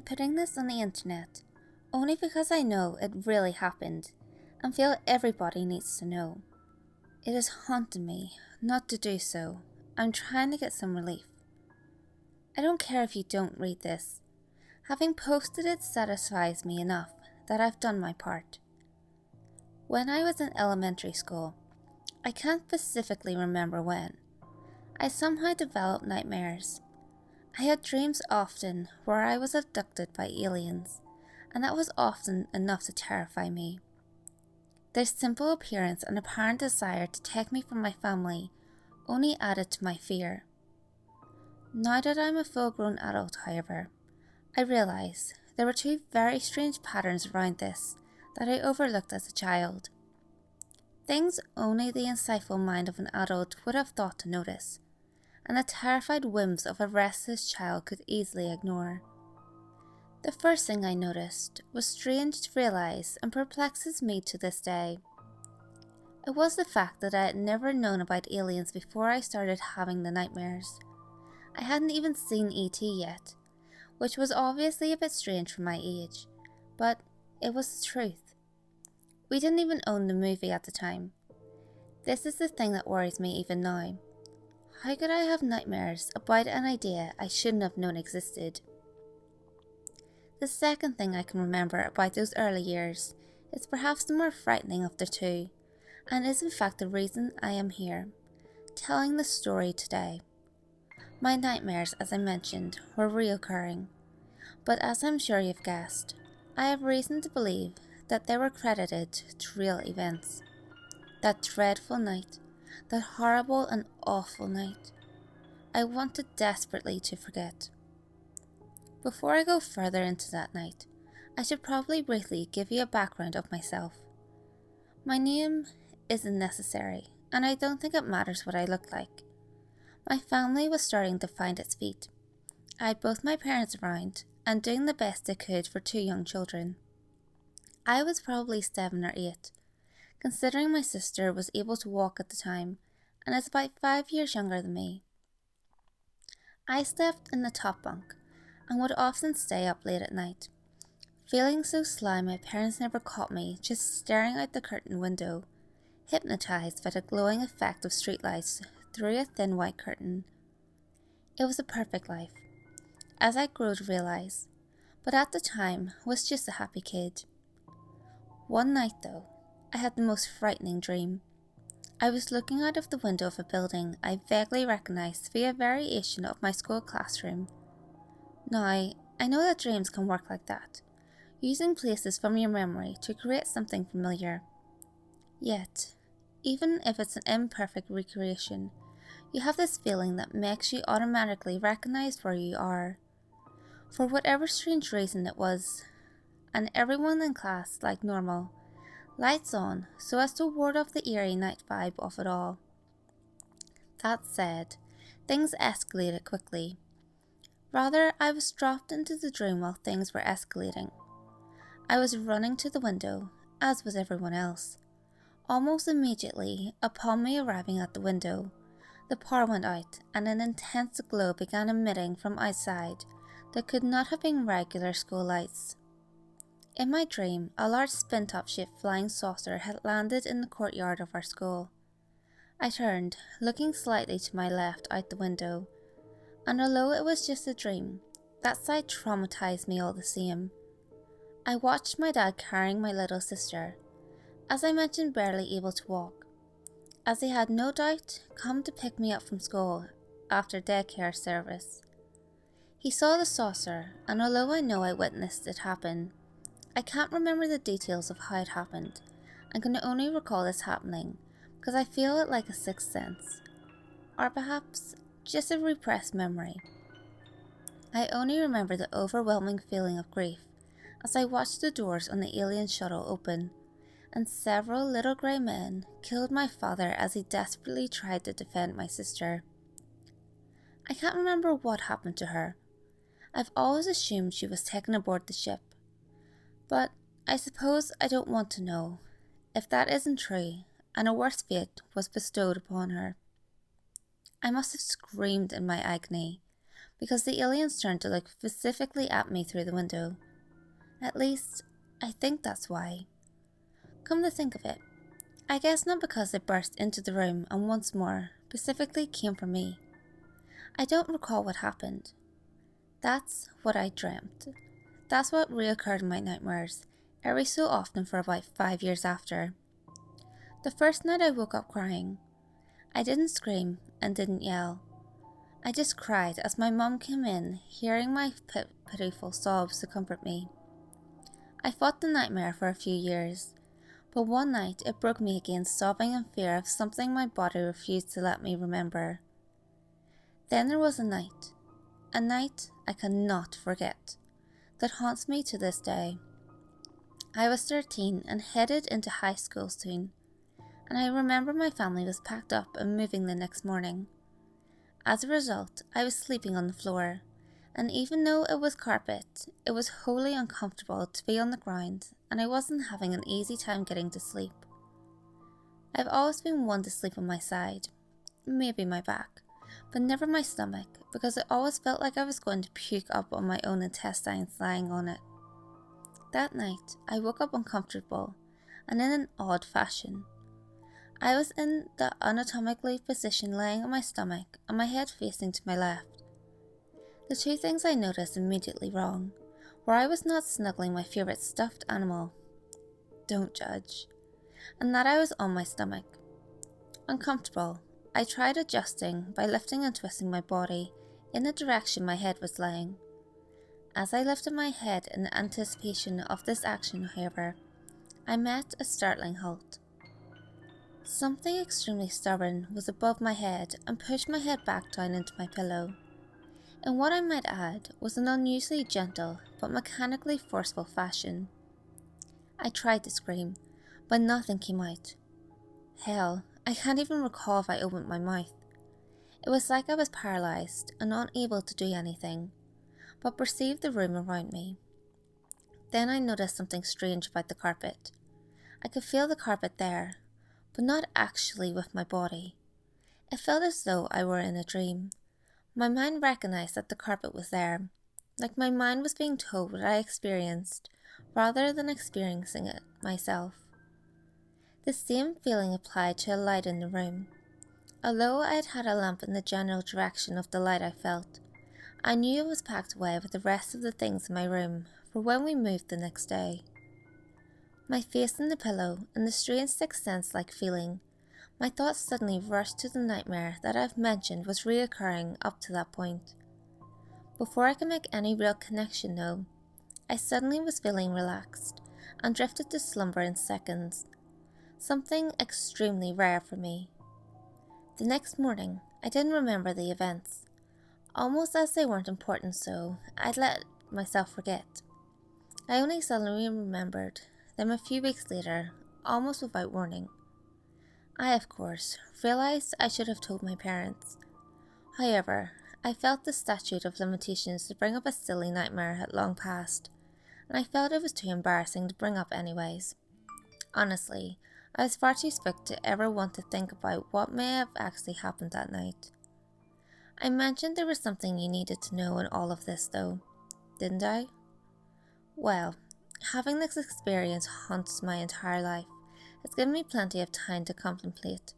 putting this on the internet only because I know it really happened and feel everybody needs to know. It is haunting me not to do so. I'm trying to get some relief. I don't care if you don't read this. Having posted it satisfies me enough that I've done my part. When I was in elementary school, I can't specifically remember when, I somehow developed nightmares. I had dreams often where I was abducted by aliens, and that was often enough to terrify me. Their simple appearance and apparent desire to take me from my family only added to my fear. Now that I'm a full-grown adult, however, I realise there were two very strange patterns around this that I overlooked as a child. Things only the insightful mind of an adult would have thought to notice, and the terrified whims of a restless child could easily ignore. The first thing I noticed was strange to realise and perplexes me to this day. It was the fact that I had never known about aliens before I started having the nightmares. I hadn't even seen E.T. yet, which was obviously a bit strange for my age, but it was the truth. We didn't even own the movie at the time. This is the thing that worries me even now. How could I have nightmares about an idea I shouldn't have known existed? The second thing I can remember about those early years is perhaps the more frightening of the two, and is in fact the reason I am here, telling the story today. My nightmares, as I mentioned, were reoccurring, but as I'm sure you've guessed, I have reason to believe that they were credited to real events. That dreadful night, that horrible and awful night, I wanted desperately to forget. Before I go further into that night, I should probably briefly give you a background of myself. My name isn't necessary, and I don't think it matters what I look like. My family was starting to find its feet. I had both my parents around and doing the best they could for two young children. I was probably 7 or 8, considering my sister was able to walk at the time and is about 5 years younger than me. I slept in the top bunk and would often stay up late at night. Feeling so sly my parents never caught me just staring out the curtain window, hypnotised by the glowing effect of streetlights through a thin white curtain. It was a perfect life, as I grew to realise, but at the time was just a happy kid. One night though, I had the most frightening dream. I was looking out of the window of a building I vaguely recognised to be a variation of my school classroom. Now, I know that dreams can work like that, using places from your memory to create something familiar. Yet, even if it's an imperfect recreation, you have this feeling that makes you automatically recognise where you are. For whatever strange reason it was, and everyone in class like normal, lights on so as to ward off the eerie night vibe of it all. That said, things escalated quickly. Rather, I was dropped into the dream while things were escalating. I was running to the window, as was everyone else. Almost immediately, upon me arriving at the window, the power went out and an intense glow began emitting from outside that could not have been regular school lights. In my dream, a large spin-top shaped flying saucer had landed in the courtyard of our school. I turned, looking slightly to my left out the window, and although it was just a dream, that sight traumatized me all the same. I watched my dad carrying my little sister, as I mentioned barely able to walk, as he had no doubt come to pick me up from school after daycare service. He saw the saucer, and although I know I witnessed it happen, I can't remember the details of how it happened, and can only recall this happening because I feel it like a sixth sense, or perhaps just a repressed memory. I only remember the overwhelming feeling of grief as I watched the doors on the alien shuttle open, and several little grey men killed my father as he desperately tried to defend my sister. I can't remember what happened to her. I've always assumed she was taken aboard the ship, but I suppose I don't want to know if that isn't true and a worse fate was bestowed upon her. I must have screamed in my agony, because the aliens turned to look specifically at me through the window. At least, I think that's why. Come to think of it, I guess not because they burst into the room and once more specifically came for me. I don't recall what happened. That's what I dreamt. That's what reoccurred in my nightmares, every so often for about 5 years after. The first night I woke up crying. I didn't scream and didn't yell. I just cried as my mum came in, hearing my pitiful sobs to comfort me. I fought the nightmare for a few years, but one night it broke me again, sobbing in fear of something my body refused to let me remember. Then there was a night I cannot forget, that haunts me to this day. I was 13 and headed into high school soon, and I remember my family was packed up and moving the next morning. As a result, I was sleeping on the floor, and even though it was carpet, it was wholly uncomfortable to be on the ground, and I wasn't having an easy time getting to sleep. I've always been one to sleep on my side, maybe my back, but never my stomach, because it always felt like I was going to puke up on my own intestines lying on it. That night, I woke up uncomfortable, and in an odd fashion. I was in the anatomically position lying on my stomach and my head facing to my left. The two things I noticed immediately wrong were I was not snuggling my favourite stuffed animal. Don't judge. And that I was on my stomach. Uncomfortable, I tried adjusting by lifting and twisting my body in the direction my head was lying. As I lifted my head in anticipation of this action, however, I met a startling halt. Something extremely stubborn was above my head and pushed my head back down into my pillow. In what I might add was an unusually gentle but mechanically forceful fashion. I tried to scream, but nothing came out. Hell, I can't even recall if I opened my mouth. It was like I was paralysed and unable to do anything, but perceived the room around me. Then I noticed something strange about the carpet. I could feel the carpet there, but not actually with my body. It felt as though I were in a dream. My mind recognized that the carpet was there, like my mind was being told what I experienced, rather than experiencing it myself. The same feeling applied to a light in the room. Although I had had a lamp in the general direction of the light I felt, I knew it was packed away with the rest of the things in my room for when we moved the next day. My face in the pillow and the strange sixth sense-like feeling, my thoughts suddenly rushed to the nightmare that I've mentioned was reoccurring up to that point. Before I could make any real connection though, I suddenly was feeling relaxed and drifted to slumber in seconds, something extremely rare for me. The next morning, I didn't remember the events, almost as they weren't important, so I'd let myself forget. I only suddenly remembered them a few weeks later, almost without warning. I, of course, realised I should have told my parents. However, I felt the statute of limitations to bring up a silly nightmare had long passed, and I felt it was too embarrassing to bring up anyways. Honestly, I was far too spooked to ever want to think about what may have actually happened that night. I mentioned there was something you needed to know in all of this though, didn't I? Well, having this experience haunts my entire life. It's given me plenty of time to contemplate.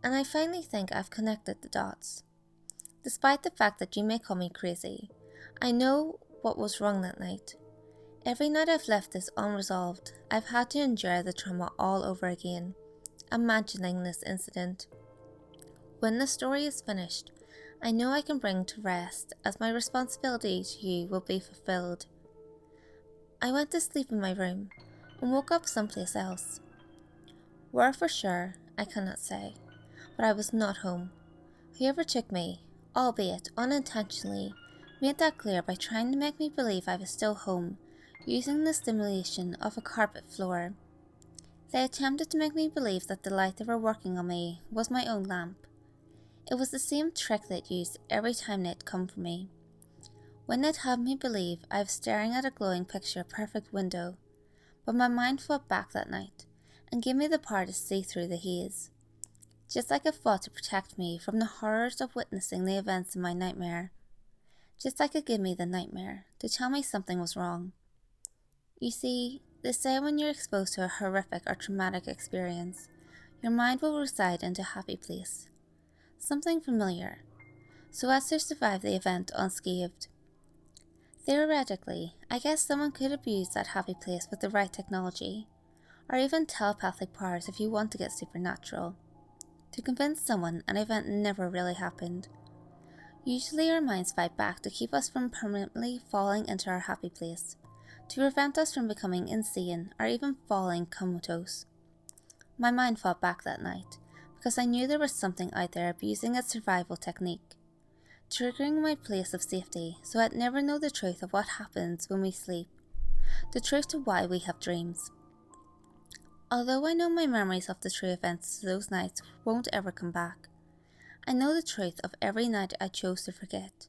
And I finally think I've connected the dots. Despite the fact that you may call me crazy, I know what was wrong that night. Every night I've left this unresolved, I've had to endure the trauma all over again, imagining this incident. When the story is finished, I know I can bring to rest as my responsibility to you will be fulfilled. I went to sleep in my room and woke up someplace else. Where for sure, I cannot say, but I was not home. Whoever took me, albeit unintentionally, made that clear by trying to make me believe I was still home, using the stimulation of a carpet floor. They attempted to make me believe that the light they were working on me was my own lamp. It was the same trick they'd used every time they'd come for me. When they'd have me believe I was staring at a glowing picture-perfect window, but my mind fought back that night and gave me the power to see through the haze, just like it fought to protect me from the horrors of witnessing the events in my nightmare. just like it gave me the nightmare to tell me something was wrong. You see, they say when you're exposed to a horrific or traumatic experience, your mind will reside into a happy place, something familiar, so as to survive the event unscathed. Theoretically, I guess someone could abuse that happy place with the right technology, or even telepathic powers if you want to get supernatural, to convince someone an event never really happened. Usually our minds fight back to keep us from permanently falling into our happy place, to prevent us from becoming insane or even falling comatose. My mind fought back that night, because I knew there was something out there abusing its survival technique, triggering my place of safety so I'd never know the truth of what happens when we sleep, the truth to why we have dreams. Although I know my memories of the true events of those nights won't ever come back, I know the truth of every night I chose to forget.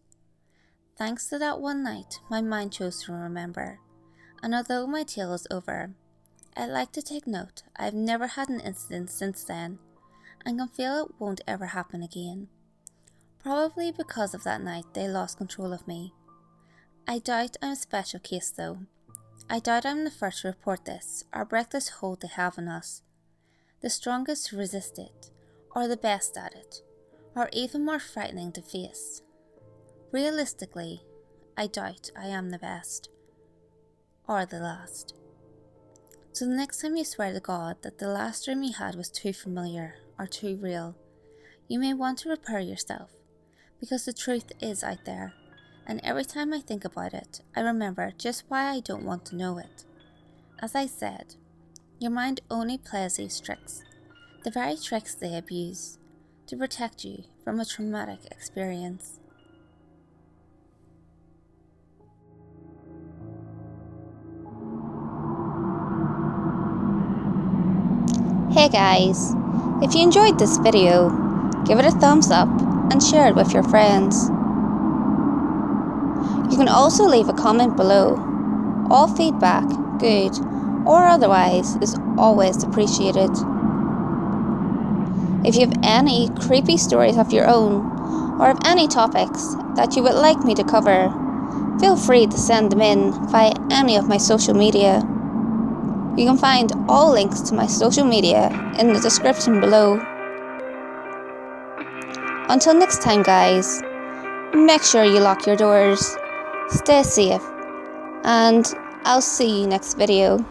Thanks to that one night, my mind chose to remember, and although my tale is over, I'd like to take note I've never had an incident since then, and can feel it won't ever happen again. Probably because of that night they lost control of me. I doubt I'm a special case though. I doubt I'm the first to report this, or break this hold they have on us. The strongest to resist it, or the best at it, or even more frightening to face. Realistically, I doubt I am the best, or the last. So the next time you swear to God that the last dream you had was too familiar, or too real, you may want to repair yourself, because the truth is out there, and every time I think about it, I remember just why I don't want to know it. As I said, your mind only plays these tricks, the very tricks they abuse, to protect you from a traumatic experience. Hey guys, if you enjoyed this video, give it a thumbs up and share it with your friends. You can also leave a comment below. All feedback, good or otherwise, is always appreciated. If you have any creepy stories of your own, or have any topics that you would like me to cover, feel free to send them in via any of my social media. You can find all links to my social media in the description below. Until next time guys, make sure you lock your doors, stay safe, and I'll see you next video.